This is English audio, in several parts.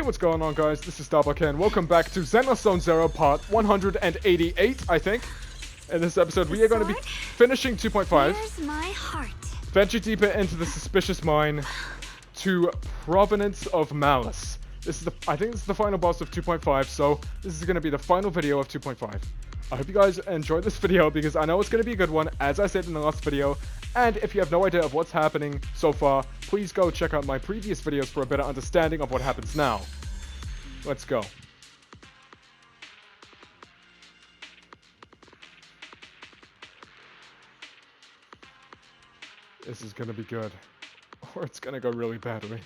what's going on, guys? This is Starbuck and welcome back to Zenless Zone Zero part 188, I think. In this episode, we are going to be finishing 2.5. Here's my heart. Venture deeper into the suspicious mine to Provenance of Malice. I think this is the final boss of 2.5, so this is going to be the final video of 2.5. I hope you guys enjoyed this video because I know it's going to be a good one, as I said in the last video. And if you have no idea of what's happening so far, please go check out my previous videos for a better understanding of what happens now. Let's go. This is gonna be good. Or it's gonna go really badly.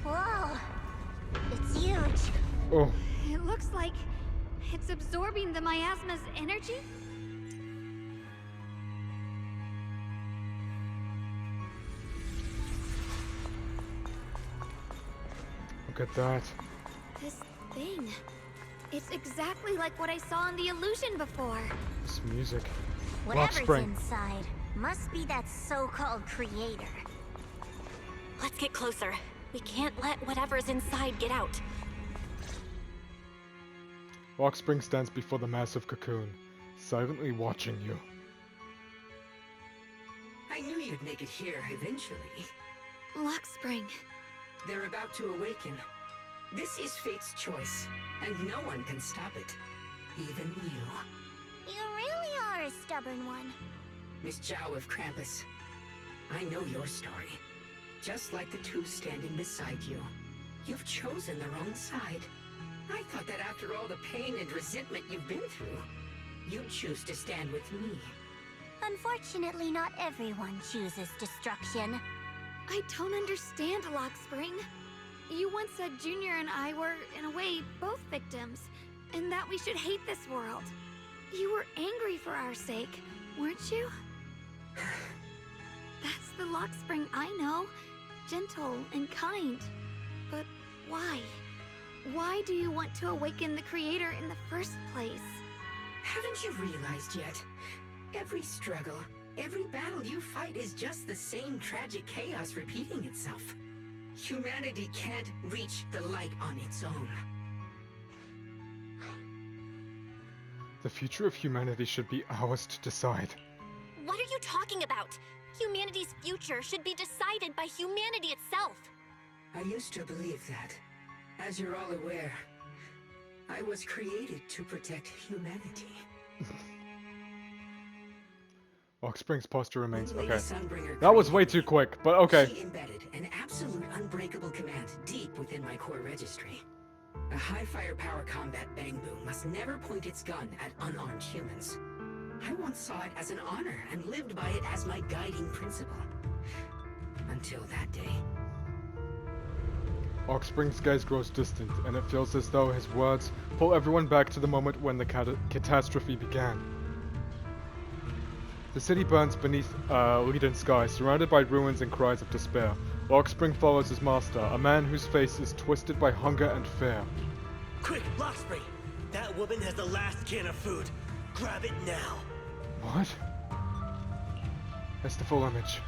Whoa. It's huge. Oh. It looks like it's absorbing the Miasma's energy. Look at that. This thing. It's exactly like what I saw in the illusion before. This music. Whatever's inside must be that so-called creator. Let's get closer. We can't let whatever's inside get out. Rock Spring stands before the massive cocoon, silently watching you. I knew you'd make it here eventually. Lock Spring. They're about to awaken. This is fate's choice, and no one can stop it. Even you. You really are a stubborn one. Miss Zhao of Krampus. I know your story. Just like the two standing beside you. You've chosen the wrong side. I thought that after all the pain and resentment you've been through, you'd choose to stand with me. Unfortunately, not everyone chooses destruction. I don't understand, Lock Spring. You once said Junior and I were, in a way, both victims, and that we should hate this world. You were angry for our sake, weren't you? That's the Lock Spring I know. Gentle and kind. But why? Why do you want to awaken the Creator in the first place? Haven't you realized yet? Every struggle, every battle you fight is just the same tragic chaos repeating itself. Humanity can't reach the light on its own. The future of humanity should be ours to decide. What are you talking about? Humanity's future should be decided by humanity itself. I used to believe that. As you're all aware, I was created to protect humanity. Rock Spring's posture remains When okay. Lady Sunbringer That was way created too quick, but okay. She embedded an absolute unbreakable command deep within my core registry. A high firepower combat bang boom must never point its gun at unarmed humans. I once saw it as an honor and lived by it as my guiding principle. Until that day. Rock Spring's gaze grows distant, and it feels as though his words pull everyone back to the moment when the catastrophe began. The city burns beneath a leaden sky, surrounded by ruins and cries of despair. Rock Spring follows his master, a man whose face is twisted by hunger and fear. Quick, Lockspring! That woman has the last can of food. Grab it now. What? That's the full image.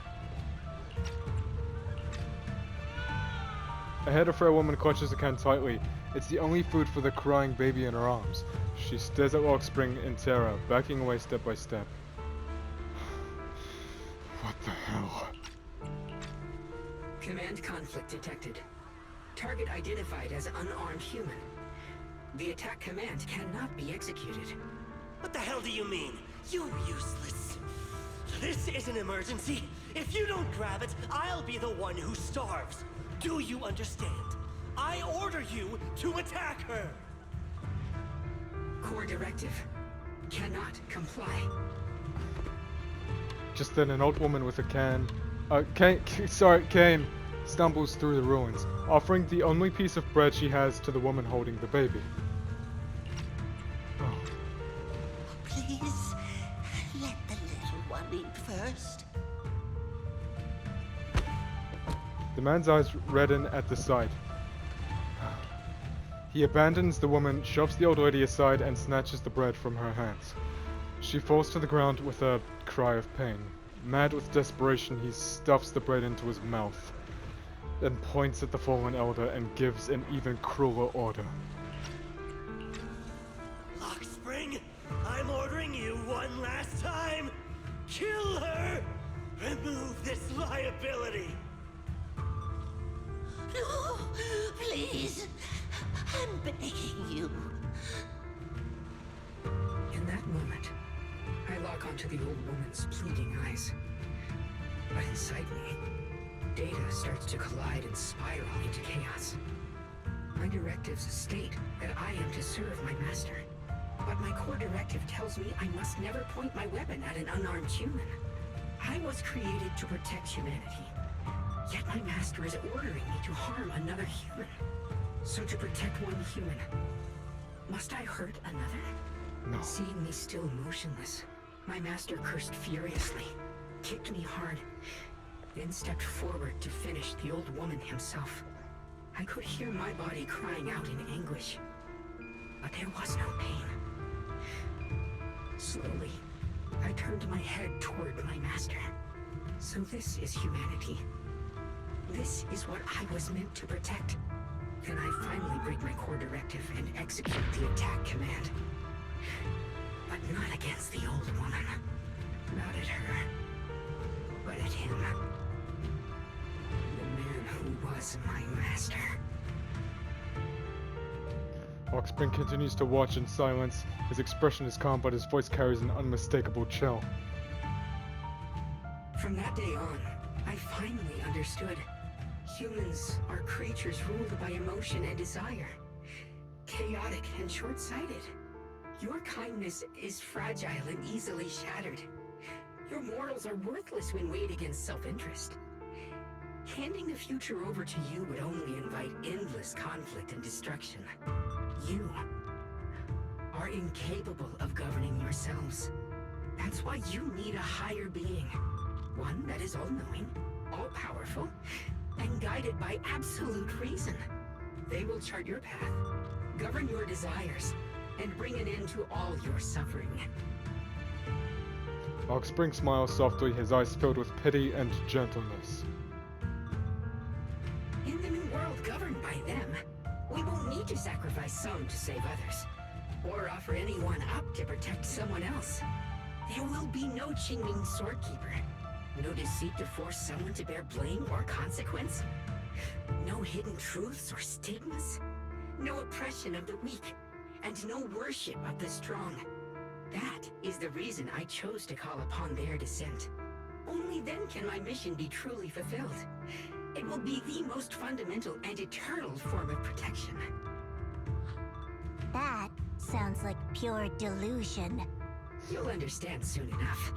Ahead, a frail woman clutches a can tightly. It's the only food for the crying baby in her arms. She stares at Rock Spring in terror, backing away step by step. What the hell? Command conflict detected. Target identified as unarmed human. The attack command cannot be executed. What the hell do you mean? You useless. This is an emergency. If you don't grab it, I'll be the one who starves. Do you understand? I order you to attack her. Core directive. Cannot comply. Just then, an old woman with a cane, stumbles through the ruins, offering the only piece of bread she has to the woman holding the baby. Oh. Please, let the little one eat first. The man's eyes redden at the sight. He abandons the woman, shoves the old lady aside, and snatches the bread from her hands. She falls to the ground with a cry of pain. Mad with desperation, he stuffs the bread into his mouth, then points at the fallen elder and gives an even crueler order. Lockspring, I'm ordering you one last time. Kill her! Remove this liability! No, please. I'm begging you. In that moment, I lock onto the old woman's pleading eyes. But inside me, data starts to collide and spiral into chaos. My directives state that I am to serve my master. But my core directive tells me I must never point my weapon at an unarmed human. I was created to protect humanity. Yet my master is ordering me to harm another human. So to protect one human, must I hurt another? No. Seeing me still motionless, my master cursed furiously, kicked me hard, then stepped forward to finish the old woman himself. I could hear my body crying out in anguish, but there was no pain. Slowly, I turned my head toward my master. So this is humanity. This is what I was meant to protect. Then I finally break my core directive and execute the attack command. But not against the old woman. Not at her. But at him. The man who was my master. Lockspring continues to watch in silence. His expression is calm, but his voice carries an unmistakable chill. From that day on, I finally understood. Humans are creatures ruled by emotion and desire. Chaotic and short-sighted. Your kindness is fragile and easily shattered. Your morals are worthless when weighed against self-interest. Handing the future over to you would only invite endless conflict and destruction. You are incapable of governing yourselves. That's why you need a higher being. One that is all-knowing, all-powerful, and guided by absolute reason. They will chart your path, govern your desires, and bring an end to all your suffering. Lockspring smiles softly, his eyes filled with pity and gentleness. In the new world governed by them, we won't need to sacrifice some to save others, or offer anyone up to protect someone else. There will be no Qingming Swordkeeper, no deceit to force someone to bear blame or consequence, no hidden truths or stigmas, no oppression of the weak, and no worship of the strong. That is the reason I chose to call upon their descent. Only then can my mission be truly fulfilled. It will be the most fundamental and eternal form of protection. That sounds like pure delusion. You'll understand soon enough.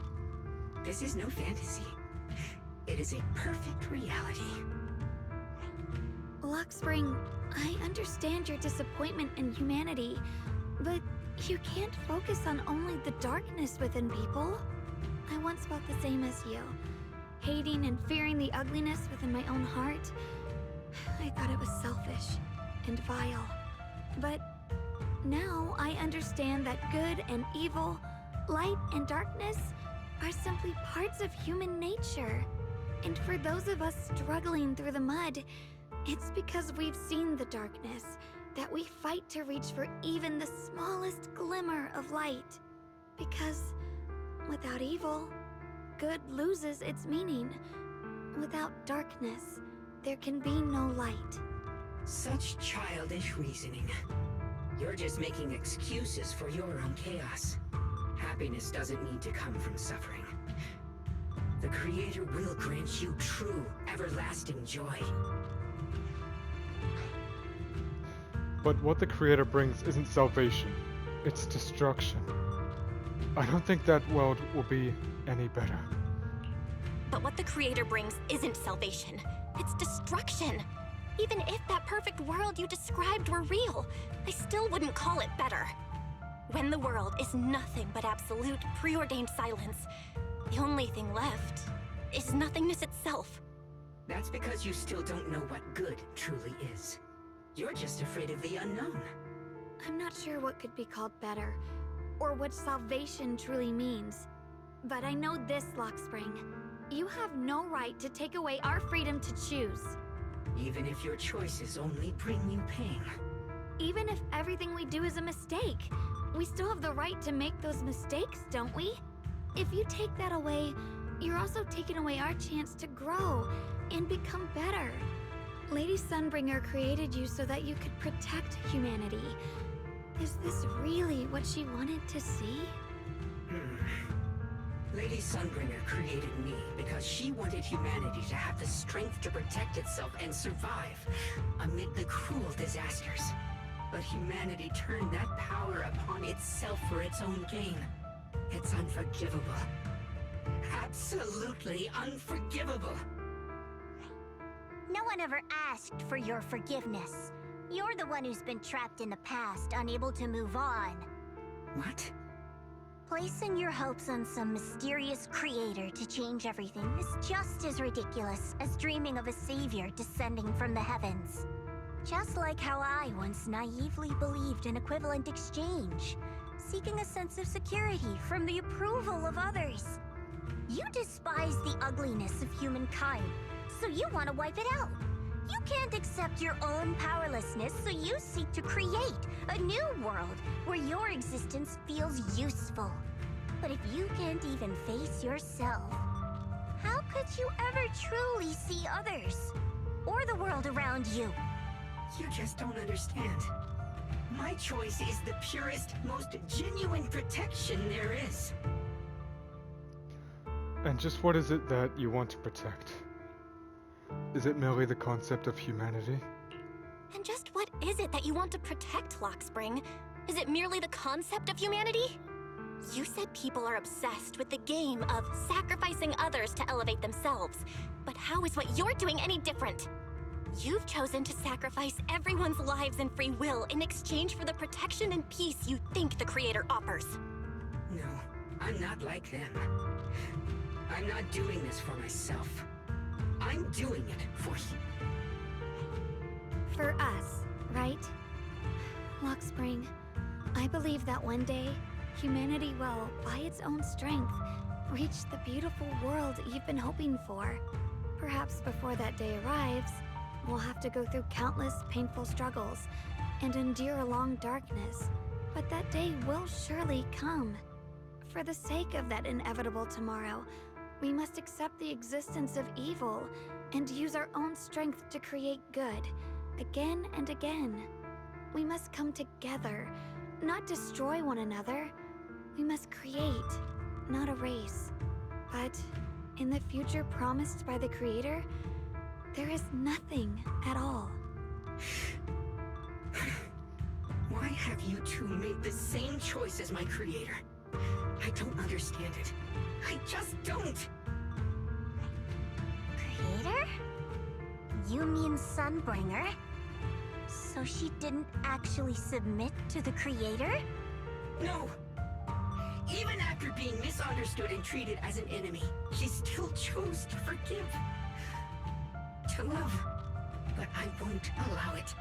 This is no fantasy. It is a perfect reality. Lockspring, I understand your disappointment in humanity, but you can't focus on only the darkness within people. I once felt the same as you, hating and fearing the ugliness within my own heart. I thought it was selfish and vile. But now I understand that good and evil, light and darkness are simply parts of human nature. And for those of us struggling through the mud, it's because we've seen the darkness that we fight to reach for even the smallest glimmer of light. Because without evil, good loses its meaning. Without darkness, there can be no light. Such childish reasoning. You're just making excuses for your own chaos. Happiness doesn't need to come from suffering. The Creator will grant you true, everlasting joy. But what the Creator brings isn't salvation, it's destruction. I don't think that world will be any better. But what the Creator brings isn't salvation. It's destruction. Even if that perfect world you described were real, I still wouldn't call it better. When the world is nothing but absolute, preordained silence, the only thing left is nothingness itself. That's because you still don't know what good truly is. You're just afraid of the unknown. I'm not sure what could be called better, or what salvation truly means. But I know this, Lockspring. You have no right to take away our freedom to choose. Even if your choices only bring you pain. Even if everything we do is a mistake, we still have the right to make those mistakes, don't we? If you take that away, you're also taking away our chance to grow and become better. Lady Sunbringer created you so that you could protect humanity. Is this really what she wanted to see? Lady Sunbringer created me because she wanted humanity to have the strength to protect itself and survive amid the cruel disasters. But humanity turned that power upon itself for its own gain. It's unforgivable. Absolutely unforgivable. No one ever asked for your forgiveness. You're the one who's been trapped in the past, unable to move on. What? Placing your hopes on some mysterious creator to change everything is just as ridiculous as dreaming of a savior descending from the heavens. Just like how I once naively believed in equivalent exchange, seeking a sense of security from the approval of others. You despise the ugliness of humankind, so you want to wipe it out. You can't accept your own powerlessness, so you seek to create a new world where your existence feels useful. But if you can't even face yourself, how could you ever truly see others? Or the world around you? You just don't understand. My choice is the purest, most genuine protection there is. And just what is it that you want to protect? Is it merely the concept of humanity? And just what is it that you want to protect, Lockspring? Is it merely the concept of humanity? You said people are obsessed with the game of sacrificing others to elevate themselves. But how is what you're doing any different? You've chosen to sacrifice everyone's lives and free will in exchange for the protection and peace you think the Creator offers. No, I'm not like them. I'm not doing this for myself. I'm doing it for you. For us, right? Lockspring, I believe that one day, humanity will, by its own strength, reach the beautiful world you've been hoping for. Perhaps before that day arrives, we'll have to go through countless painful struggles and endure a long darkness. But that day will surely come. For the sake of that inevitable tomorrow, we must accept the existence of evil and use our own strength to create good, again and again. We must come together, not destroy one another. We must create, not erase. But in the future promised by the Creator, there is nothing at all. Why have you two made the same choice as my Creator? I don't understand it. I just don't! Creator? You mean Sunbringer? So she didn't actually submit to the Creator? No! Even after being misunderstood and treated as an enemy, she still chose to forgive. To love. But I won't allow it.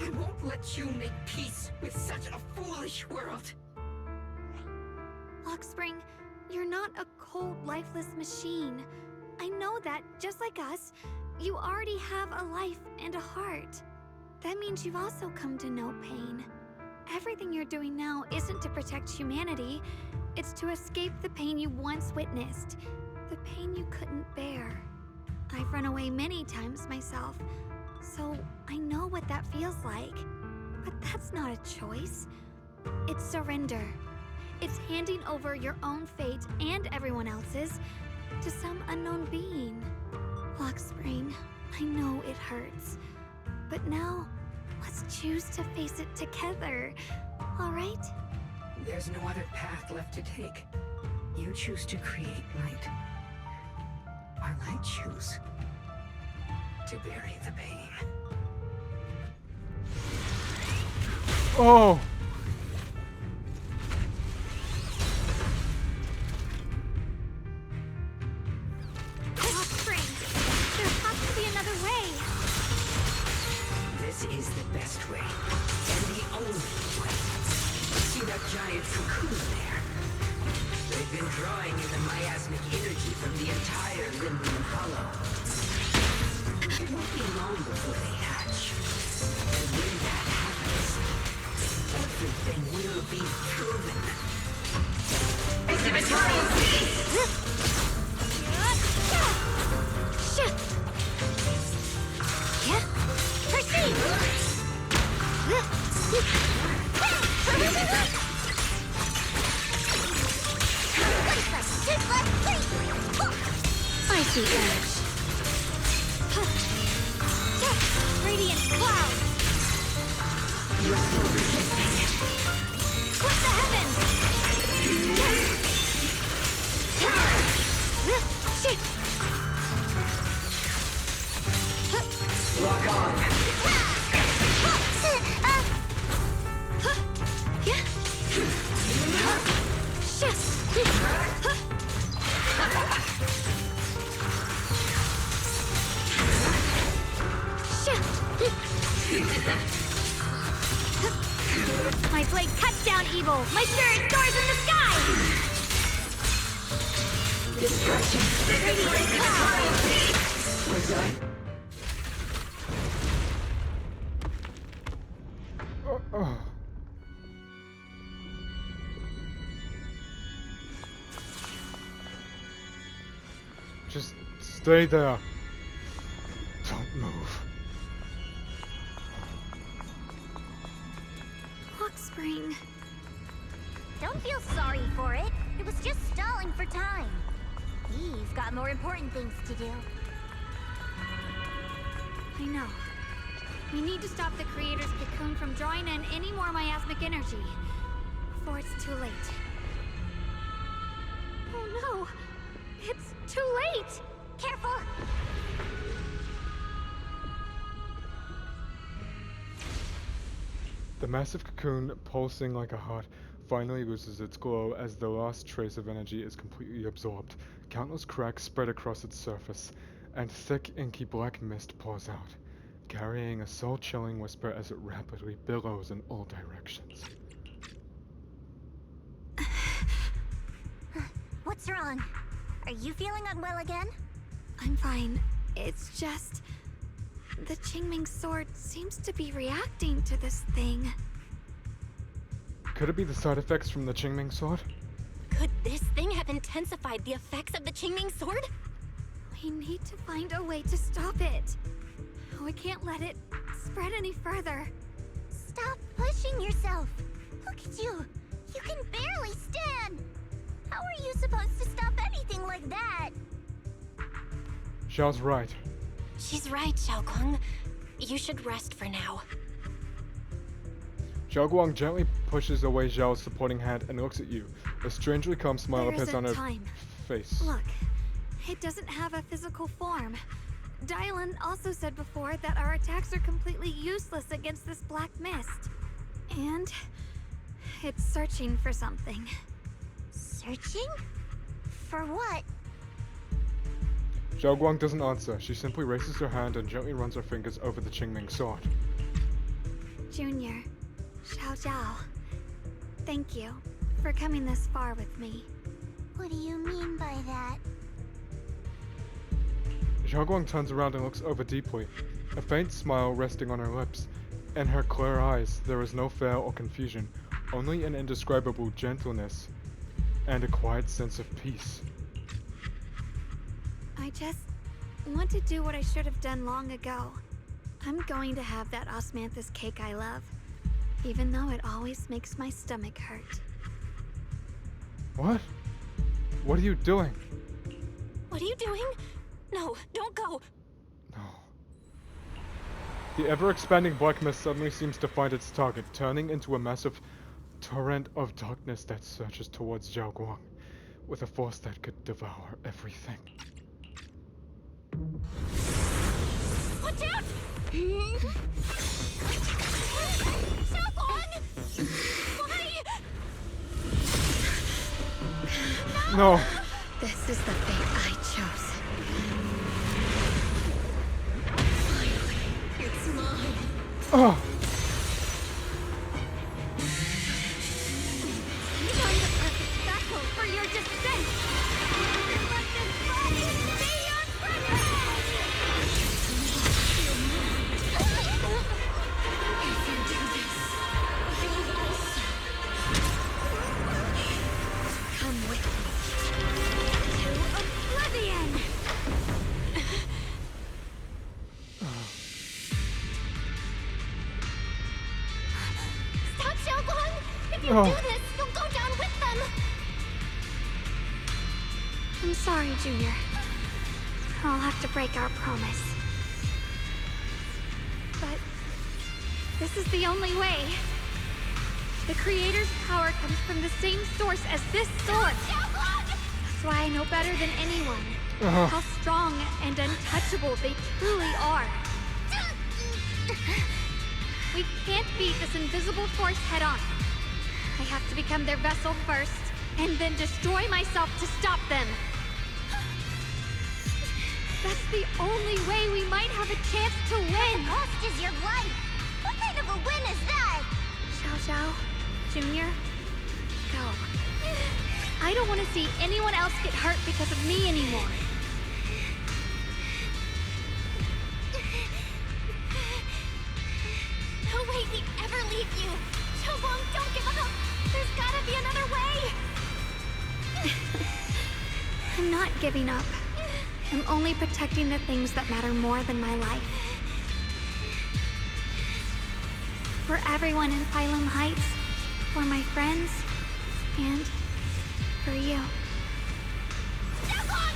I won't let you make peace with such a foolish world. Lockspring, you're not a cold, lifeless machine. I know that, just like us, you already have a life and a heart. That means you've also come to know pain. Everything you're doing now isn't to protect humanity. It's to escape the pain you once witnessed. The pain you couldn't bear. I've run away many times myself, so I know what that feels like. But that's not a choice. It's surrender. It's handing over your own fate and everyone else's to some unknown being. Lockspring, I know it hurts. But now, let's choose to face it together, all right? There's no other path left to take. You choose to create light. While I choose to bury the pain. Oh! Lockspring, there has to be another way. This is follow. It won't be long before they hatch. And when that happens, everything will be proven. Exhibitorial cease! I see edge. Radiant cloud. You're still resisting. Split the heavens. Rock on. My blade cuts down evil. My spirit soars in the sky. Destruction. Radiant cloud. We're done. Just stay there. Don't move. Hawk Spring. Don't feel sorry for it. It was just stalling for time. We've got more important things to do. I know. We need to stop the creator's cocoon from drawing in any more miasmic energy before it's too late. Oh no! It's too late! Careful! The massive cocoon, pulsing like a heart, finally loses its glow as the last trace of energy is completely absorbed. Countless cracks spread across its surface, and thick, inky black mist pours out, carrying a soul-chilling whisper as it rapidly billows in all directions. What's wrong? Are you feeling unwell again? I'm fine. It's just... the Qingming sword seems to be reacting to this thing. Could it be the side effects from the Qingming sword? Could this thing have intensified the effects of the Qingming sword? We need to find a way to stop it. We can't let it spread any further. Stop pushing yourself. Look at you. You can barely stand. How are you supposed to stop anything like that? Xiao's right. She's right, Xiaoguang. You should rest for now. Xiaoguang gently pushes away Zhao's supporting hand and looks at you. A strangely calm smile There appears on her isn't time. face. Look, it doesn't have a physical form. Dylan also said before that our attacks are completely useless against this black mist. And it's searching for something. Searching? For what? Xiaoguang doesn't answer. She simply raises her hand and gently runs her fingers over the Qingming sword. Junior, Xiao Zhao, thank you for coming this far with me. What do you mean by that? Xiaoguang turns around and looks over deeply, a faint smile resting on her lips. In her clear eyes, there is no fear or confusion, only an indescribable gentleness and a quiet sense of peace. I just want to do what I should have done long ago. I'm going to have that osmanthus cake I love, even though it always makes my stomach hurt. What? What are you doing? What are you doing? No, don't go. No. The ever-expanding black mist suddenly seems to find its target, turning into a massive torrent of darkness that surges towards Xiaoguang, with a force that could devour everything. Watch out! Xiaoguang! Why? No! This is the fate I chose. It's mine. Oh! Find the perfect battle for your descent! Let this body be your presence! you Oh. do this, you'll go down with them. I'm sorry, Junior. I'll have to break our promise. But this is the only way. The Creator's power comes from the same source as this sword. That's why I know better than anyone how strong and untouchable they truly are. We can't beat this invisible force head on. I have to become their vessel first, and then destroy myself to stop them. That's the only way we might have a chance to win. The cost is your life. What kind of a win is that? Xiao Xiao, Junior, go. I don't want to see anyone else get hurt because of me anymore. No way we'd ever leave you. Chobong, don't give up. There's gotta be another way. I'm not giving up. I'm only protecting the things that matter more than my life. For everyone in Phylum Heights, for my friends, and for you. Chobong,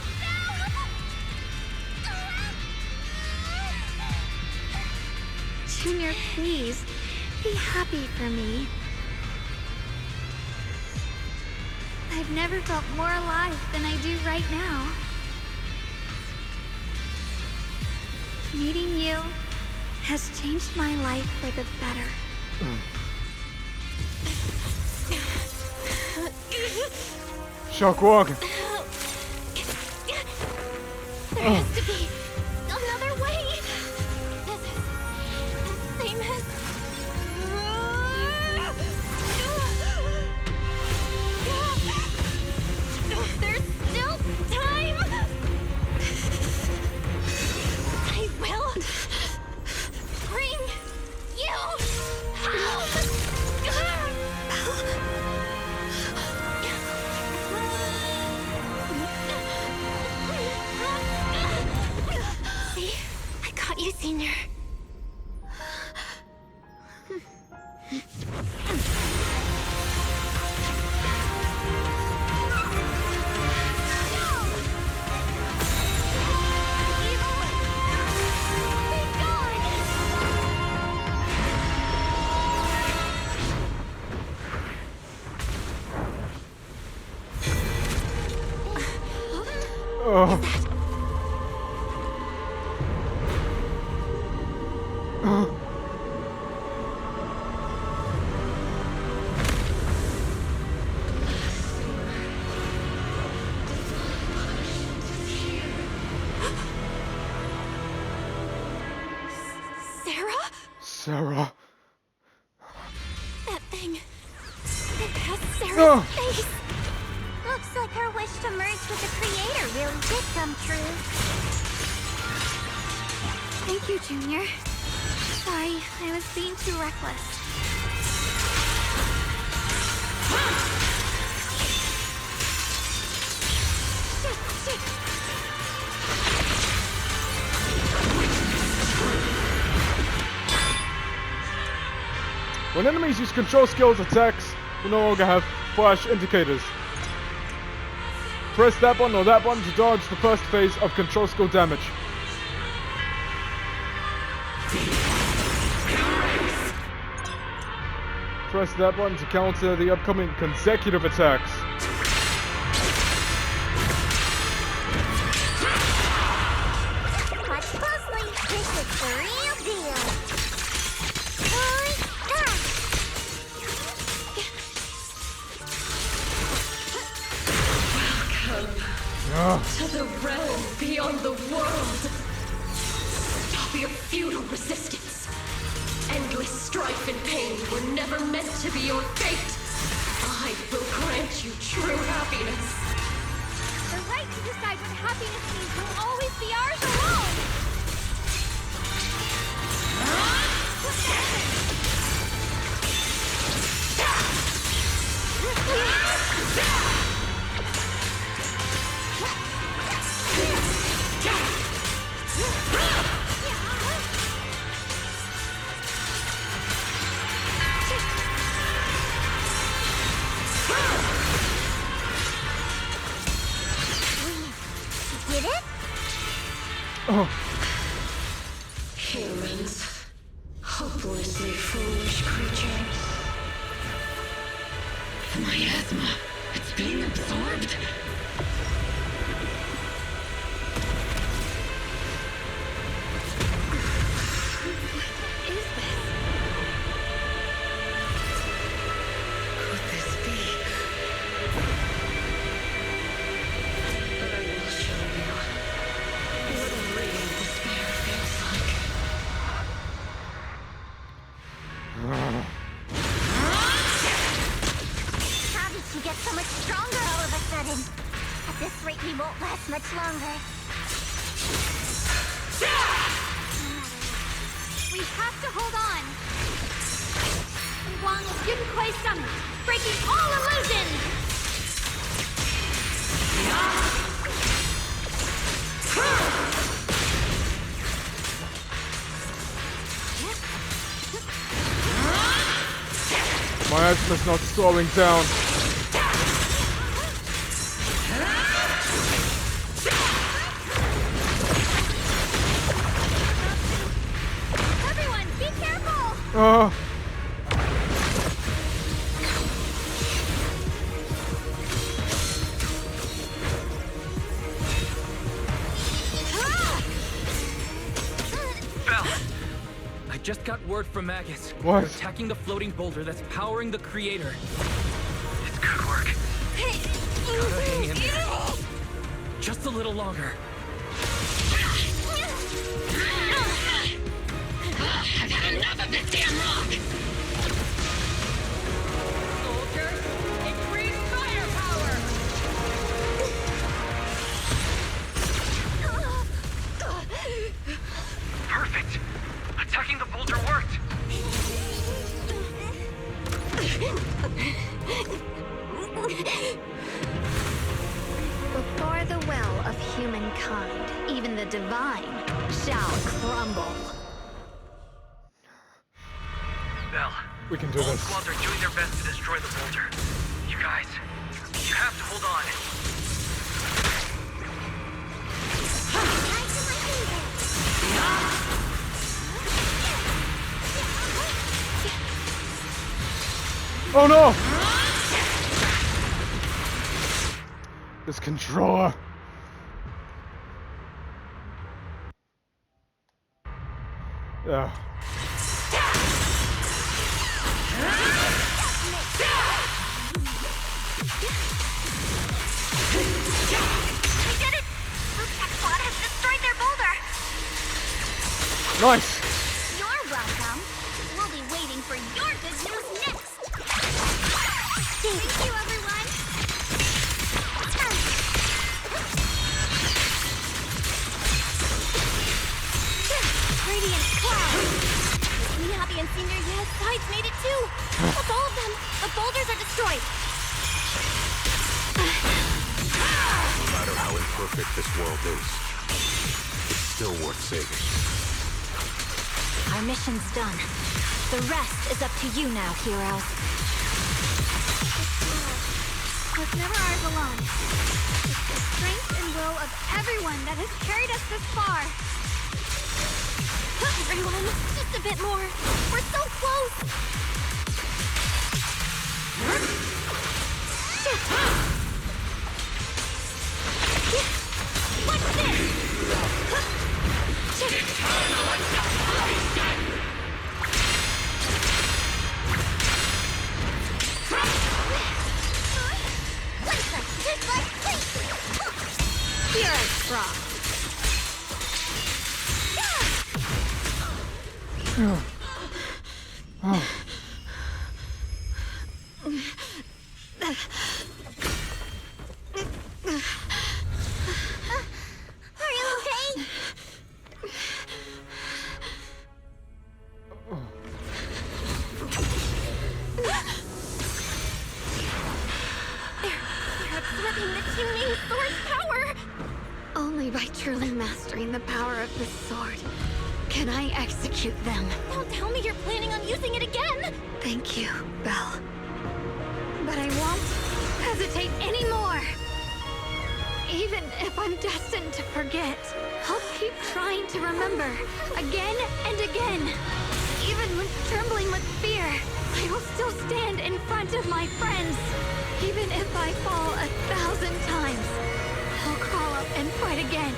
Junior, please, be happy for me. I've never felt more alive than I do right now. Meeting you has changed my life for the better. Shockwalk. There has to be another way. This is the same as... There's still time. I will bring you See? I got you, Senior. Oh. Sarah? Sarah. That thing. It has Sarah's Oh. face. Looks like her wish to merge with the Creator really did come true. Thank you, Junior. Sorry, I was being too reckless. When enemies use control skills attacks, will no longer have flash indicators. Press that button or that button to dodge the first phase of control skill damage. Press that button to counter the upcoming consecutive attacks. Watch closely. This is the real deal. To the realm beyond the world. Stop your futile resistance. Endless strife and pain were never meant to be your fate. I will grant you true happiness. The right to decide what happiness means will always be ours alone! miasma. It's being absorbed. How did she get so much stronger all of a sudden? At this rate, we won't last much longer. We have to hold on. Wang Yun Kuei Summit, breaking all illusions! Miasma's not slowing down. Everyone, be careful! Bell! I just got word from Magus. What? They're attacking the floating boulder that's powering the creator. It's good work. Gotta hang in there. Just a little longer. I've had enough of this damn rock! Soldiers, increase firepower! Perfect! Attacking the boulder worked! Before the well of humankind, even the divine shall crumble. Bell, We can do all this. squads are doing their best to destroy the boulder. You guys, you have to hold on. Oh no! This controller. Yeah. We did it! Luke's squad has destroyed their boulder! Nice! You're welcome. We'll be waiting for your good news next. Thank you, everyone. Radiant cloud. Miyabi and Senior Ya's sides made it too. That's all of them. The boulders are destroyed. No matter how imperfect this world is, it's still worth saving. Our mission's done. The rest is up to you now, heroes. Was never ours alone. It's the strength and will of everyone that has carried us this far. Everyone, just a bit more. We're so close. What's this? Here I try. Are you okay? They're absorbing the Tuning Sword's power! Only by truly mastering the power of this sword can I execute them. Don't tell me you're planning on using it again! Thank you, Belle. But I won't hesitate anymore! Even if I'm destined to forget, I'll keep trying to remember, again and again. Even when trembling with fear, I will still stand in front of my friends. Even if I fall 1,000 times, I'll crawl up and fight again.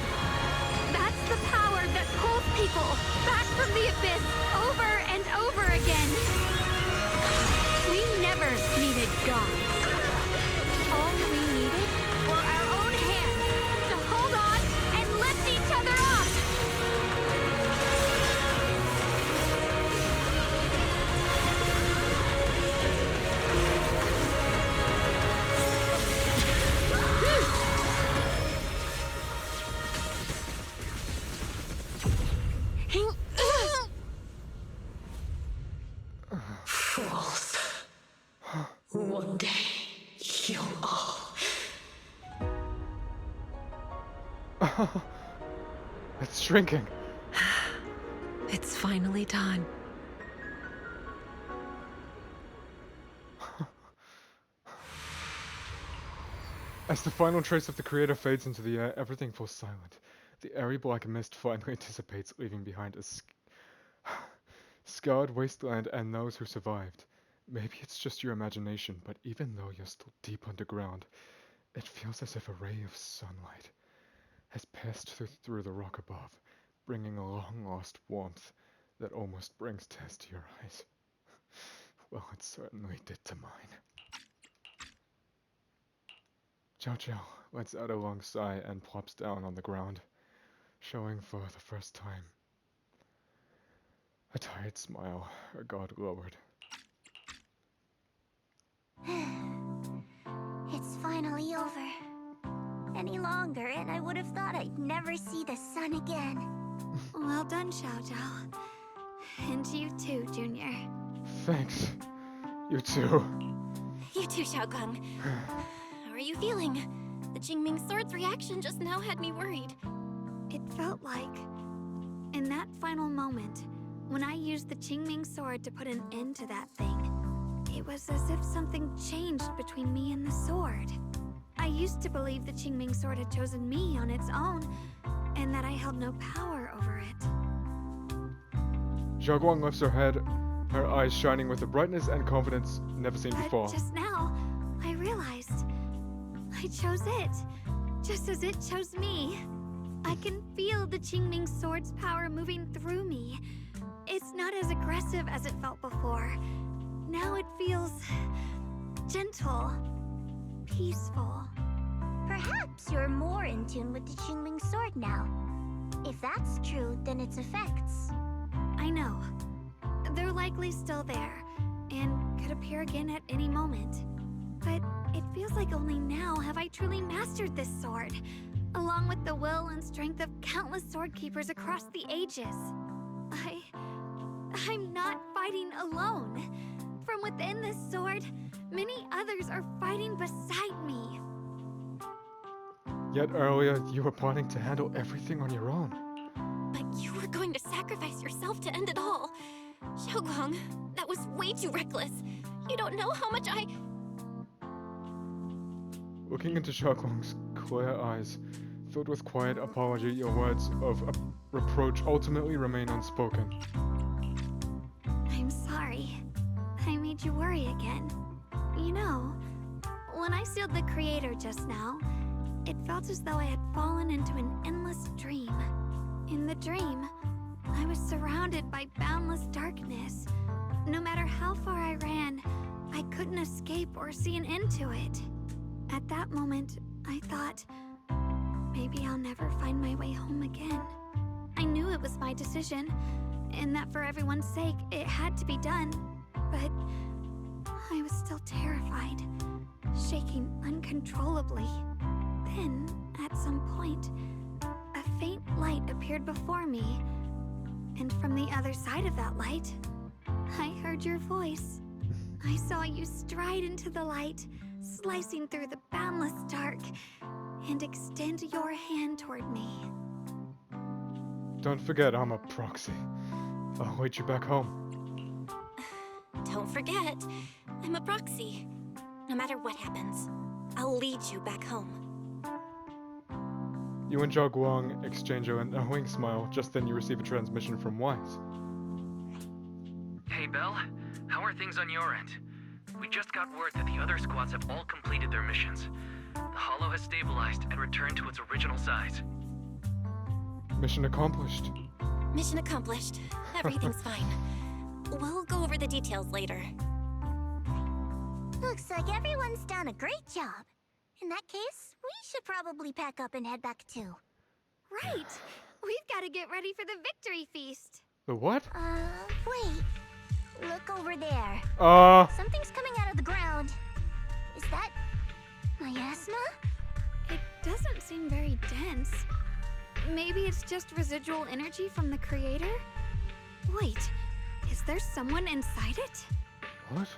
That's the power that pulls people back from the abyss over and over again. We never needed gods. All we needed were our own hands to hold on and lift each other up. Fools. One day, you'll all... It's shrinking. It's finally done. As the final trace of the creator fades into the air, everything falls silent. The airy black mist finally dissipates, leaving behind a scarred wasteland and those who survived. Maybe it's just your imagination, but even though you're still deep underground, it feels as if a ray of sunlight has passed through the rock above, bringing a long-lost warmth that almost brings tears to your eyes. Well, it certainly did to mine. Chow Chow lets out a long sigh and plops down on the ground, showing for the first time a tired smile, her guard lowered. It's finally over. Any longer, and I would have thought I'd never see the sun again. Well done, Xiao Zhao. And you too, Junior. Thanks. You too. You too, Xiaogang. How are you feeling? The Qingming Sword's reaction just now had me worried. It felt like, in that final moment, when I used the Qingming Sword to put an end to that thing, it was as if something changed between me and the sword. I used to believe the Qingming Sword had chosen me on its own, and that I held no power over it. Zhaguang lifts her head, her eyes shining with a brightness and confidence never seen But before. just now, I realized I chose it, just as it chose me. I can feel the Qingming Sword's power moving through me. It's not as aggressive as it felt before. Now it feels gentle, peaceful. Perhaps you're more in tune with the Qingming Sword now. If that's true, then its effects. I know. They're likely still there, and could appear again at any moment. But it feels like only now have I truly mastered this sword, along with the will and strength of countless sword keepers across the ages. I'm not fighting alone. From within this sword, many others are fighting beside me. Yet earlier, you were planning to handle everything on your own. But you were going to sacrifice yourself to end it all. Xiaoguang, that was way too reckless. You don't know how much I... Looking into Zhaguang's clear eyes, filled with quiet apology, your words of reproach ultimately remain unspoken. I'm sorry. I made you worry again. You know, when I sealed the creator just now, it felt as though I had fallen into an endless dream. In the dream, I was surrounded by boundless darkness. No matter how far I ran, I couldn't escape or see an end to it. At that moment, I thought, maybe I'll never find my way home again. I knew it was my decision, and that for everyone's sake, it had to be done. But I was still terrified, shaking uncontrollably. Then, at some point, a faint light appeared before me. And from the other side of that light, I heard your voice. I saw you stride into the light, slicing through the boundless dark, and extend your hand toward me. Don't forget, I'm a proxy. I'll wait you back home. Don't forget, I'm a proxy. No matter what happens, I'll lead you back home. You and Zhaguang exchange a knowing smile. Just then you receive a transmission from Wise. Hey, Belle. How are things on your end? We just got word that the other squads have all completed their missions. The Hollow has stabilized and returned to its original size. Mission accomplished. Mission accomplished. Everything's fine. We'll go over the details later. Looks like everyone's done a great job. In that case, we should probably pack up and head back too. Right. We've got to get ready for the victory feast. The what? Wait. Look over there. Something's coming out of the ground. Is that miasma? It doesn't seem very dense. Maybe it's just residual energy from the creator? Wait, is there someone inside it? What?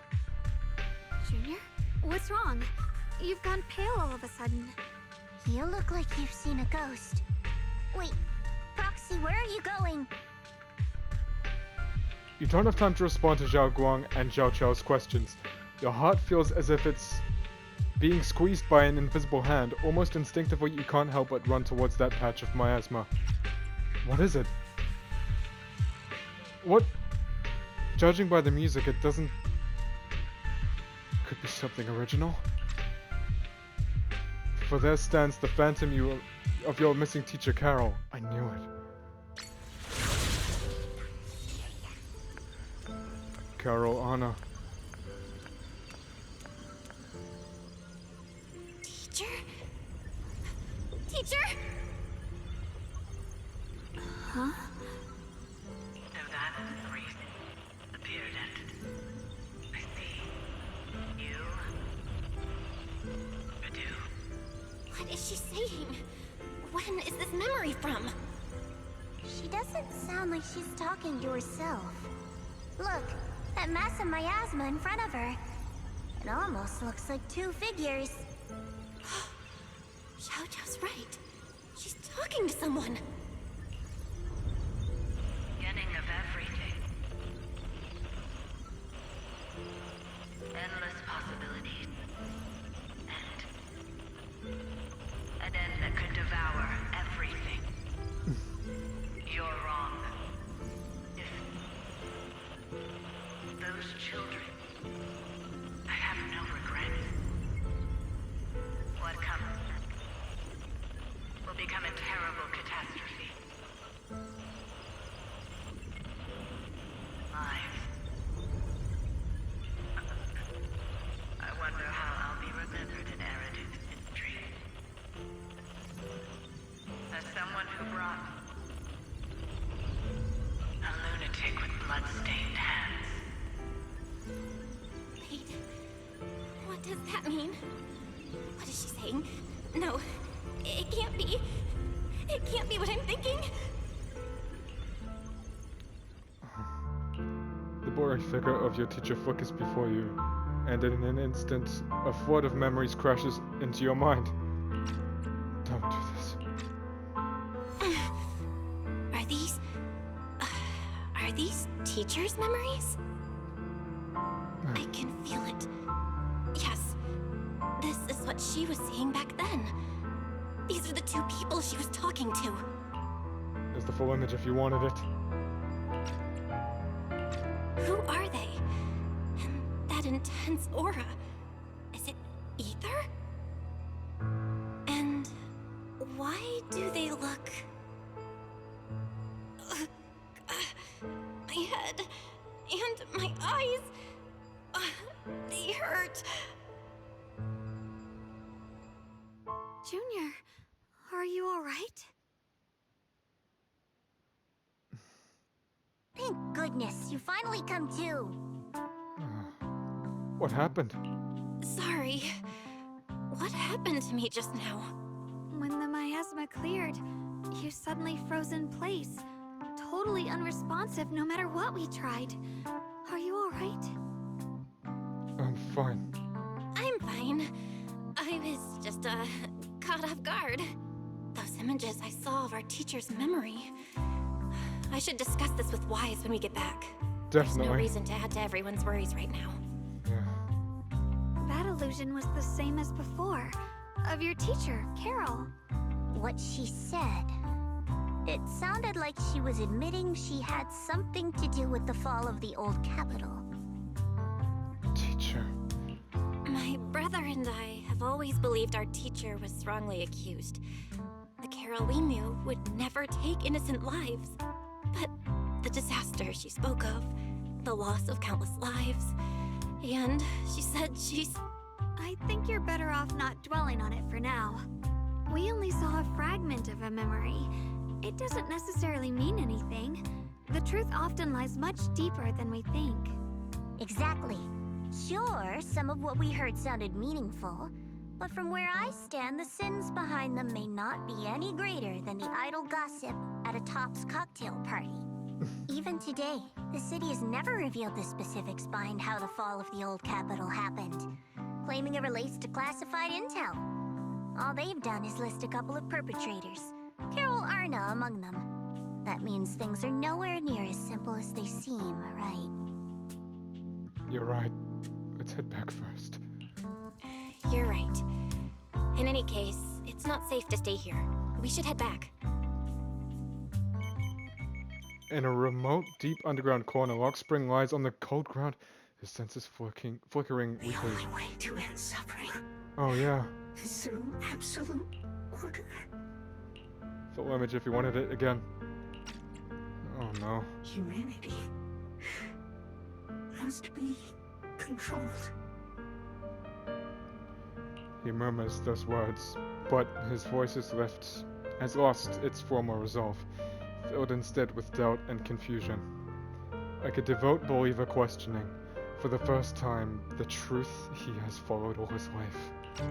Junior, what's wrong? You've gone pale all of a sudden. You look like you've seen a ghost. Wait, Proxy, where are you going? You don't have time to respond to Zhao Guang and Zhao Qiao's questions. Your heart feels as if it's being squeezed by an invisible hand. Almost instinctively, you can't help but run towards that patch of miasma. What is it? What? Judging by the music, it doesn't... Could be something original? For there stands the phantom of your missing teacher, Carol. I knew it. Carol, Anna. Teacher? Teacher? Huh? So that is the reason the period ended. I see. You... Eridu. What is she saying? When is this memory from? She doesn't sound like she's talking to herself. Look, that mass of miasma in front of her. It almost looks like two figures. Xiao Zhao's right. She's talking to someone. Beginning of everything. Endless possibilities. An end that could devour everything. You're wrong. If those children, I have no regrets. What comes next will become a terrible catastrophe. Lives. I wonder how I'll be remembered in Eridu's history. As someone who brought a lunatic with blood-stained hands. Wait. What does that mean? What is she saying? No. It can't be. It can't be what I'm thinking. The blurry figure of your teacher flickers before you, and in an instant, a flood of memories crashes into your mind. Don't do this. Are these teachers' memories? I can feel it. Yes. This is what she was seeing back then. These are the two people she was talking to. There's the full image if you wanted it. Who are they? And that intense aura. Is it ether? And why do they look... my head and my eyes... they hurt. Junior, are you alright? Thank goodness, you finally come to. What happened? Sorry. What happened to me just now? When the miasma cleared, you suddenly froze in place. Totally unresponsive no matter what we tried. Are you alright? I'm fine. I'm fine. I was just, caught off guard. Those images I saw of our teacher's memory. I should discuss this with Wise when we get back. Definitely. There's no reason to add to everyone's worries right now. Yeah. That illusion was the same as before. Of your teacher, Carol. What she said. It sounded like she was admitting she had something to do with the fall of the old capital. Teacher. brother and I have always believed our teacher was wrongly accused. The Carol we knew would never take innocent lives. But the disaster she spoke of, the loss of countless lives, and she said she's... I think you're better off not dwelling on it for now. We only saw a fragment of a memory. It doesn't necessarily mean anything. The truth often lies much deeper than we think. Exactly. Sure, some of what we heard sounded meaningful, but from where I stand, the sins behind them may not be any greater than the idle gossip at a Top's cocktail party. Even today, the city has never revealed the specifics behind how the fall of the old capital happened, claiming it relates to classified intel. All they've done is list a couple of perpetrators, Carol Arna among them. That means things are nowhere near as simple as they seem, right? You're right. Let's head back first. You're right. In any case, it's not safe to stay here. We should head back. In a remote, deep underground corner, Lockspring lies on the cold ground, his senses flickering The weakly. only way to end suffering Oh yeah, is through absolute order. full image if you wanted it again. Oh no. Humanity must be controlled. He murmurs those words, but his voice has lost its former resolve, filled instead with doubt and confusion. Like a devout believer questioning, for the first time, the truth he has followed all his life.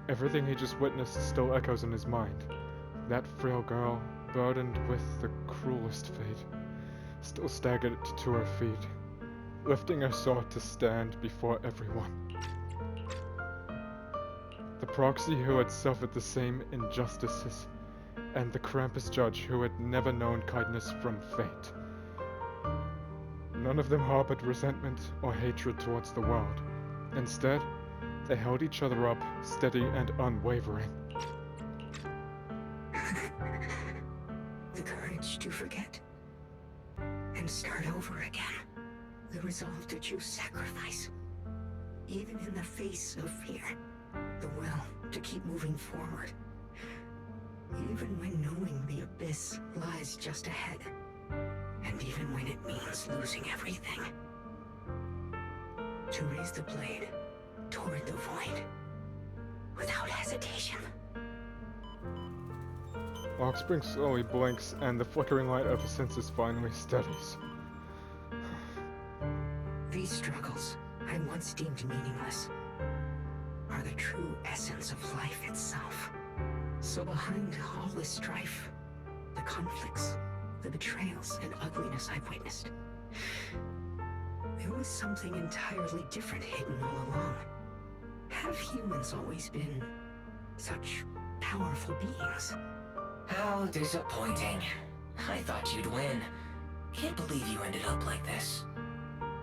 Everything he just witnessed still echoes in his mind. That frail girl, burdened with the cruelest fate, still staggered to her feet, lifting her sword to stand before everyone. The proxy who had suffered the same injustices, and the Krampus judge who had never known kindness from fate. None of them harbored resentment or hatred towards the world. Instead, they held each other up, steady and unwavering. The courage to forget and start over again. The resolve to choose sacrifice, even in the face of fear. The will to keep moving forward, even when knowing the abyss lies just ahead, and even when it means losing everything. To raise the blade toward the void, without hesitation. Lockspring slowly blinks, and the flickering light of his senses finally steadies. These struggles I once deemed meaningless are the true essence of life itself. So behind all the strife, the conflicts, the betrayals and ugliness I've witnessed, there was something entirely different hidden all along. Have humans always been such powerful beings? How disappointing. I thought you'd win. Can't believe you ended up like this.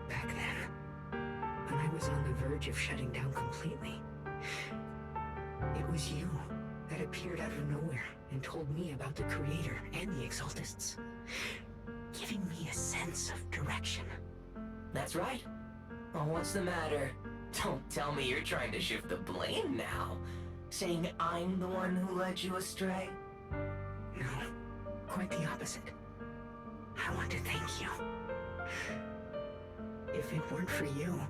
Back then, when I was on the verge of shutting down completely, it was you that appeared out of nowhere and told me about the Creator and the Exaltists, giving me a sense of direction. That's right. Well, what's the matter? Don't tell me you're trying to shift the blame now. Saying I'm the one who led you astray? No, quite the opposite. I want to thank you. If it weren't for you,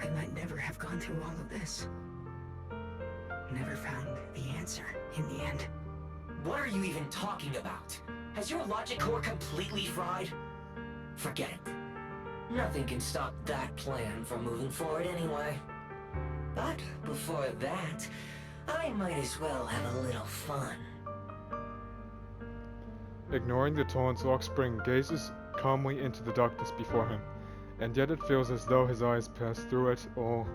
I might never have gone through all of this. Never found the answer in the end. What are you even talking about? Has your logic core completely fried? Forget it. Nothing can stop that plan from moving forward anyway. But before that, I might as well have a little fun. Ignoring the taunts, Lockspring gazes calmly into the darkness before him, and yet it feels as though his eyes pass through it all,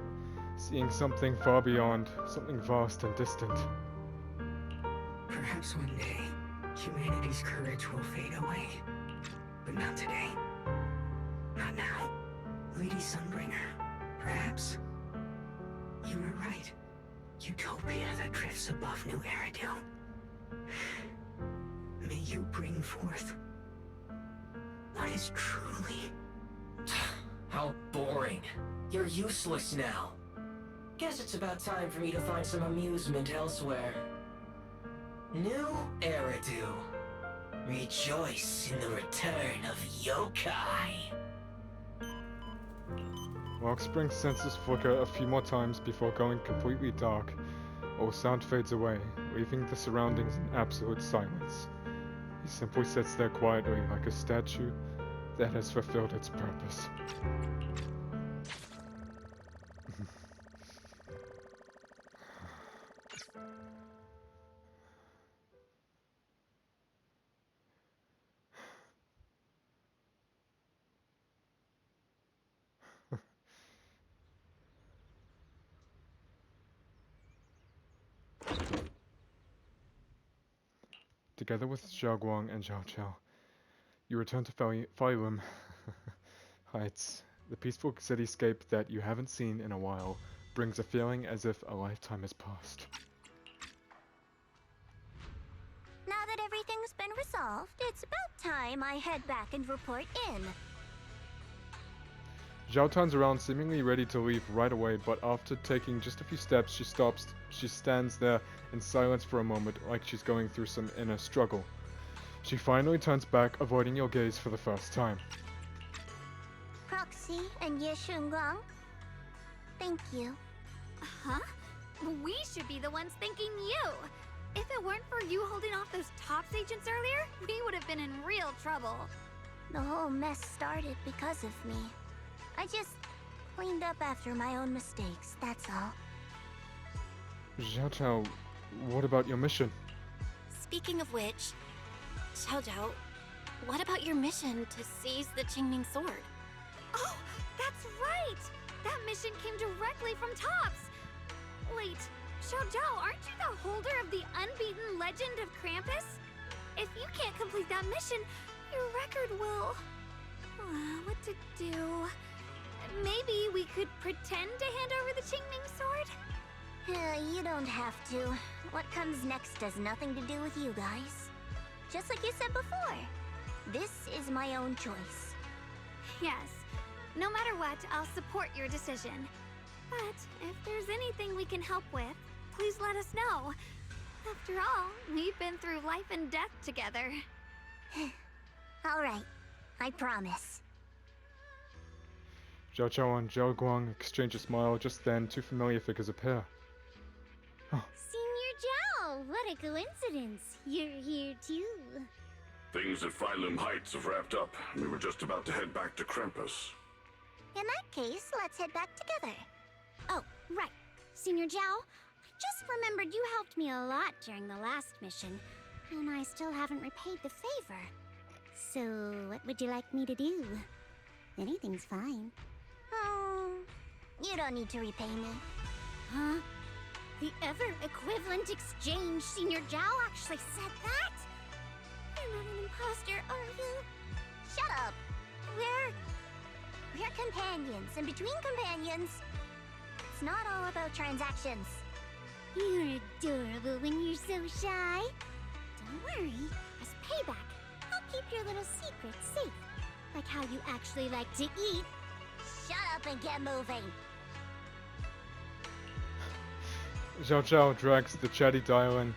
seeing something far beyond, something vast and distant. Perhaps one day, humanity's courage will fade away. But not today. Not now. Lady Sunbringer, perhaps. You were right. Utopia that drifts above New Eridu. May you bring forth what is truly... How boring. boring. You're useless now. Guess it's about time for me to find some amusement elsewhere. New Eridu. Rejoice in the return of yokai. Rockspring's senses flicker a few more times before going completely dark. All sound fades away, leaving the surroundings in absolute silence. He simply sits there quietly like a statue that has fulfilled its purpose. Together with Xiaoguang and Zhao Chao, you return to Phylum Heights. The peaceful cityscape that you haven't seen in a while brings a feeling as if a lifetime has passed. Now that everything's been resolved, it's about time I head back and report in. Zhao turns around, seemingly ready to leave right away, but after taking just a few steps, she stops. She stands there in silence for a moment, like she's going through some inner struggle. She finally turns back, avoiding your gaze for the first time. Proxy and Ye Shunguang, thank you. Huh? We should be the ones thanking you. If it weren't for you holding off those TOPS agents earlier, we would have been in real trouble. The whole mess started because of me. I just cleaned up after my own mistakes, that's all. Zhao Chao, what about your mission? Speaking of which, Xiao Zhao, what about your mission to seize the Qingming sword? Oh, that's right! That mission came directly from TOPS! Wait, Xiao Zhao, aren't you the holder of the unbeaten legend of Krampus? If you can't complete that mission, your record will... what to do? Maybe we could pretend to hand over the Qingming sword? You don't have to. What comes next has nothing to do with you guys. Just like you said before, this is my own choice. Yes. No matter what, I'll support your decision. But if there's anything we can help with, please let us know. After all, we've been through life and death together. Alright, I promise. Zhao Chao and Zhao Guang exchange a smile. Just then, two familiar figures appear. Senior Zhao, what a coincidence. You're here too. Things at Phylum Heights have wrapped up. We were just about to head back to Krampus. In that case, let's head back together. Oh, right. Senior Zhao, I just remembered you helped me a lot during the last mission, and I still haven't repaid the favor. So, what would you like me to do? Anything's fine. You don't need to repay me. Huh? The ever-equivalent exchange, Senior Zhao actually said that? You're not an imposter, are you? Shut up! We're companions, and between companions, it's not all about transactions. You're adorable when you're so shy. Don't worry, as payback, I'll keep your little secrets safe. Like how you actually like to eat. Shut up and get moving! Zhao Chao drags the chatty Dylan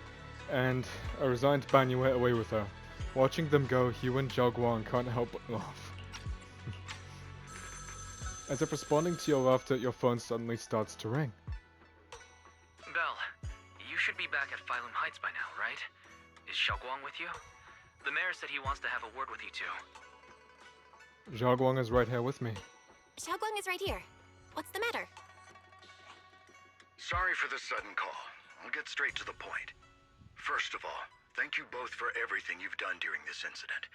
and a resigned Banyue away with her. Watching them go, Hugh and Zhao Guang can't help but laugh. As if responding to your laughter, your phone suddenly starts to ring. Belle, you should be back at Phylum Heights by now, right? Is Xiaoguang with you? The mayor said he wants to have a word with you two. Zhao Guang is right here with me. Xiaoguang is right here. What's the matter? Sorry for the sudden call. I'll get straight to the point. First of all, thank you both for everything you've done during this incident.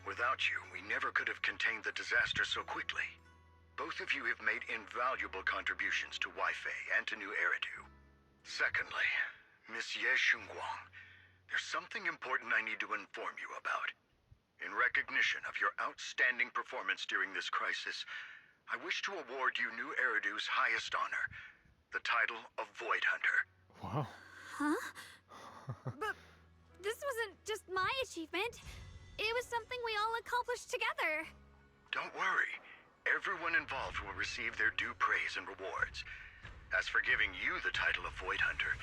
Without you, we never could have contained the disaster so quickly. Both of you have made invaluable contributions to Wi-Fi and to New Eridu. Secondly, Miss Ye Shunguang, there's something important I need to inform you about. In recognition of your outstanding performance during this crisis, I wish to award you New Eridu's highest honor, the title of Void Hunter. Wow. Huh? But this wasn't just my achievement. It was something we all accomplished together. Don't worry. Everyone involved will receive their due praise and rewards. As for giving you the title of Void Hunter,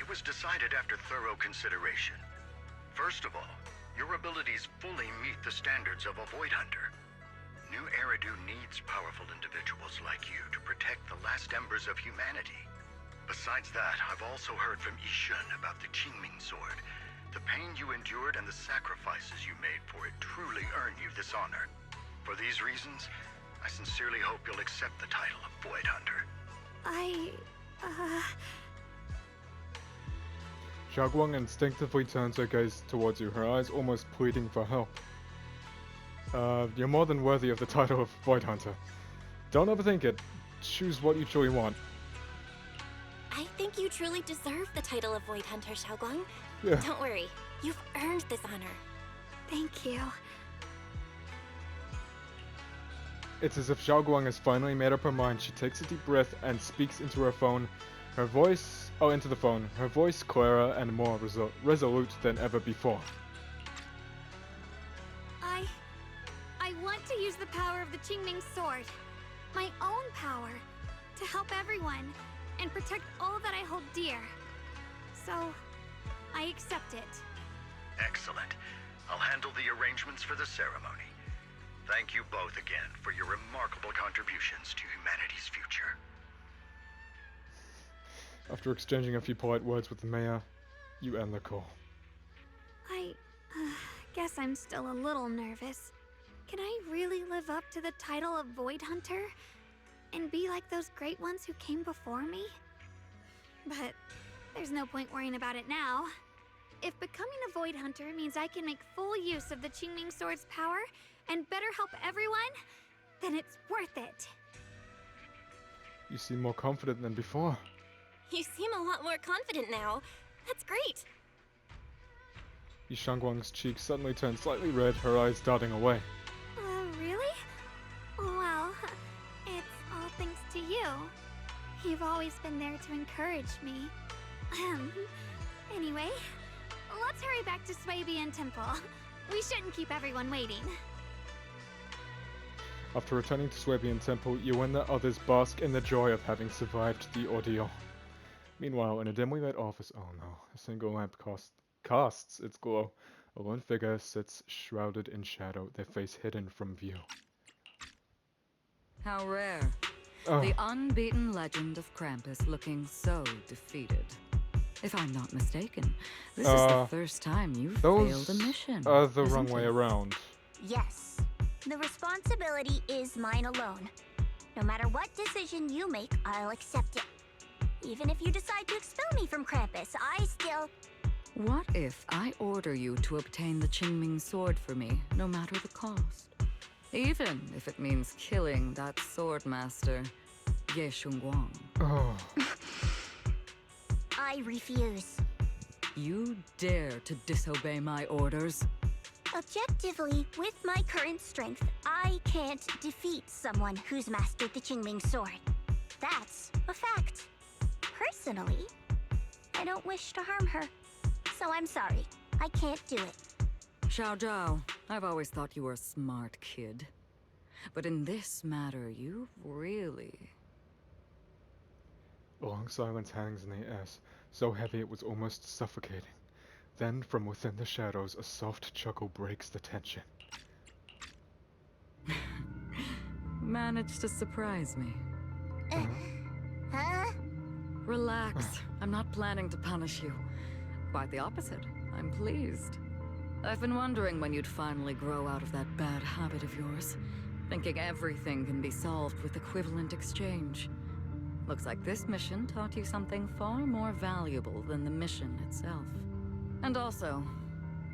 it was decided after thorough consideration. First of all, your abilities fully meet the standards of a Void Hunter. New Eridu needs powerful individuals like you to protect the last embers of humanity. Besides that, I've also heard from Yishun about the Qingming Sword. The pain you endured and the sacrifices you made for it truly earn you this honor. For these reasons, I sincerely hope you'll accept the title of Void Hunter. Xiaoguang instinctively turns her gaze towards you, her eyes almost pleading for help. You're more than worthy of the title of Void Hunter. Don't overthink it. Choose what you truly want. I think you truly deserve the title of Void Hunter, Xiaoguang. Yeah. Don't worry, you've earned this honor. Thank you. It's as if Xiaoguang has finally made up her mind. She takes a deep breath and speaks into her phone. Her voice... Oh, into the phone. Her voice clearer and more resolute than ever before. I want to use the power of the Qingming Sword. My own power. To help everyone. And protect all that I hold dear. So, I accept it. Excellent. I'll handle the arrangements for the ceremony. Thank you both again for your remarkable contributions to humanity's future. After exchanging a few polite words with the mayor, you end the call. I guess I'm still a little nervous. Can I really live up to the title of Void Hunter? And be like those great ones who came before me? But there's no point worrying about it now. If becoming a Void Hunter means I can make full use of the Qingming Sword's power and better help everyone, then it's worth it. You seem more confident than before. You seem a lot more confident now. That's great. Yishangguang's cheeks suddenly turned slightly red, her eyes darting away. Really? Well, it's all thanks to you. You've always been there to encourage me. Anyway, let's hurry back to Swabian Temple. We shouldn't keep everyone waiting. After returning to Swabian Temple, you and the others bask in the joy of having survived the ordeal. Meanwhile, in a dimly lit office, oh no, a single lamp casts its glow. A lone figure sits shrouded in shadow, their face hidden from view. How rare. The unbeaten legend of Krampus looking so defeated. If I'm not mistaken, this is the first time you've failed a mission. The wrong way around. Yes. The responsibility is mine alone. No matter what decision you make, I'll accept it. Even if you decide to expel me from Krampus, I still... What if I order you to obtain the Qingming Sword for me, no matter the cost? Even if it means killing that sword master, Ye Shunguang. Oh. I refuse. You dare to disobey my orders? Objectively, with my current strength, I can't defeat someone who's mastered the Qingming Sword. That's a fact. Personally, I don't wish to harm her. So I'm sorry. I can't do it. Xiao Zhao, I've always thought you were a smart kid. But in this matter, you've really... A long silence hangs in the air, so heavy it was almost suffocating. Then, from within the shadows, a soft chuckle breaks the tension. Managed to surprise me. Huh? Relax. I'm not planning to punish you. Quite the opposite. I'm pleased. I've been wondering when you'd finally grow out of that bad habit of yours. Thinking everything can be solved with equivalent exchange. Looks like this mission taught you something far more valuable than the mission itself. And also,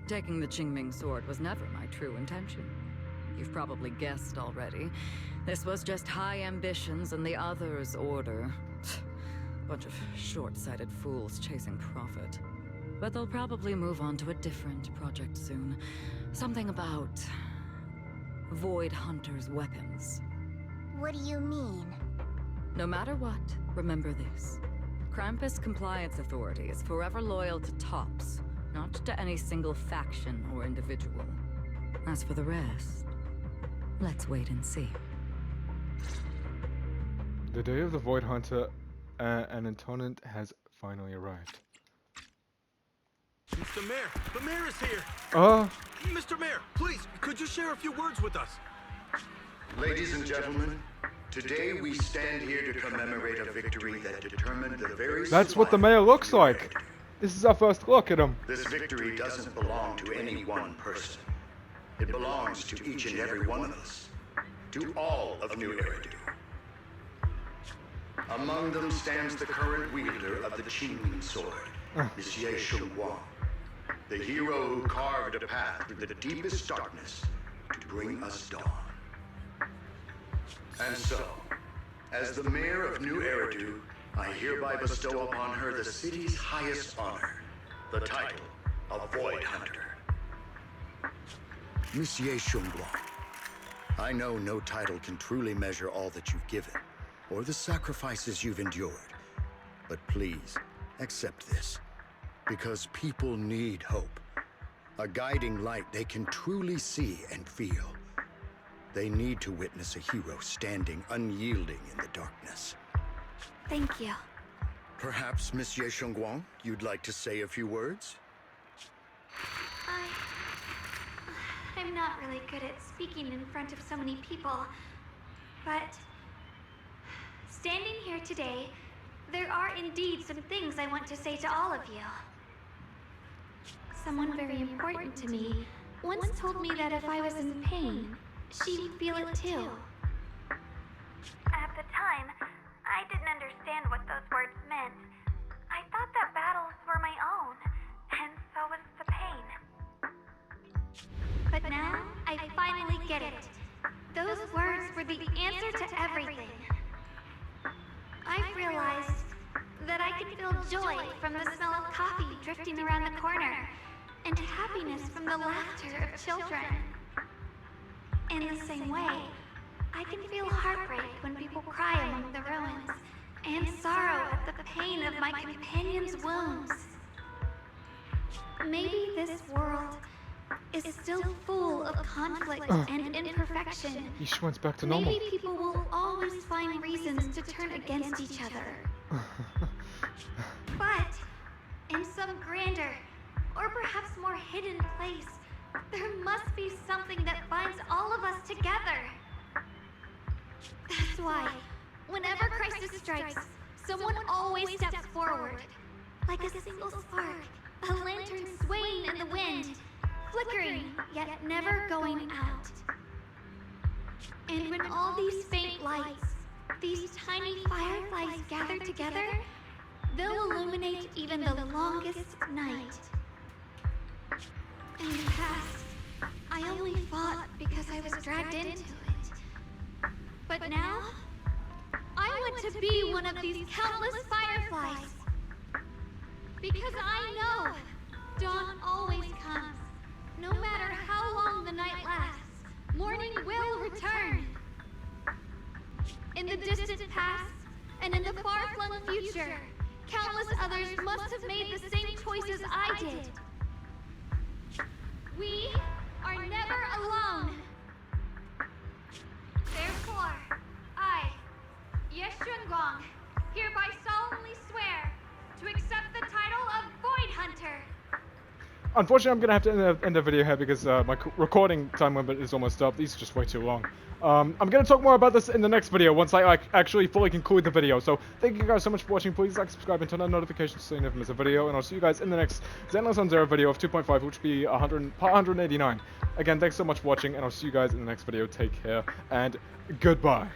taking the Qingming Sword was never my true intention. You've probably guessed already. This was just high ambitions and the others' order. Bunch of short-sighted fools chasing profit. But they'll probably move on to a different project soon. Something about... Void Hunter's weapons. What do you mean? No matter what, remember this. Krampus Compliance Authority is forever loyal to TOPS, not to any single faction or individual. As for the rest, let's wait and see. The day of the Void Hunter and Intonant has finally arrived. Mr. Mayor! The mayor is here! Mr. Mayor, please, could you share a few words with us? Ladies and gentlemen, today we stand here to commemorate a victory that determined the very That's what the mayor looks like. This is our first look at him. This victory doesn't belong to any one person. It belongs to each and every one of us. To all of New Eridu. Among them stands the current wielder of the Qingling sword, Monsieur Shengguang, the hero who carved a path through the deepest darkness to bring us dawn. And so, as the mayor of New Eridu, I hereby bestow upon her the city's highest honor, the title of Void Hunter. Monsieur Shengguang, I know no title can truly measure all that you've given, or the sacrifices you've endured. But please, accept this, because people need hope. A guiding light they can truly see and feel. They need to witness a hero standing unyielding in the darkness. Thank you. Perhaps, Monsieur Shengguang, you'd like to say a few words? I'm not really good at speaking in front of so many people, but standing here today, there are indeed some things I want to say to all of you. Someone very important to me once told me that if I was in pain, she would feel it too. At the time, I didn't understand what those words meant. I thought that battles were my own, and so was the pain. But now, I finally get it. Those words were the answer to everything. I've realized that I can feel joy from the smell of coffee drifting around the corner, and happiness from the laughter of children. In the same way, I can feel heartbreak when people cry among the ruins, and sorrow at the pain of my companions' wounds. Maybe this world is still full of conflict and imperfection. He just went back to normal. Maybe people will always find reasons to turn against each other. But in some grander, or perhaps more hidden place, there must be something that binds all of us together. That's why, whenever crisis strikes, someone always steps forward. Like a single spark, a lantern swaying in the wind, flickering, yet never going out. And when all these faint lights, these tiny fireflies gather together, they'll illuminate even the longest night. In the past, I only fought because I was dragged into it. But now, I want to be one of these countless fireflies. Because I know dawn always comes. No matter how long the night lasts, morning will return. In the distant past, and in the far-flung future, countless others must have made the same choices I did. We are never alone. Therefore, I, Shengguang, hereby solemnly swear to accept the title of Void Hunter. Unfortunately, I'm gonna have to end the video here because my recording time limit is almost up. These are just way too long. I'm gonna talk more about this in the next video once I actually fully conclude the video. So thank you guys so much for watching. Please like, subscribe, and turn on notifications so you never miss a video. And I'll see you guys in the next Zenless Zone Zero video of 2.5, which will be part 189. Again, thanks so much for watching, and I'll see you guys in the next video. Take care and goodbye.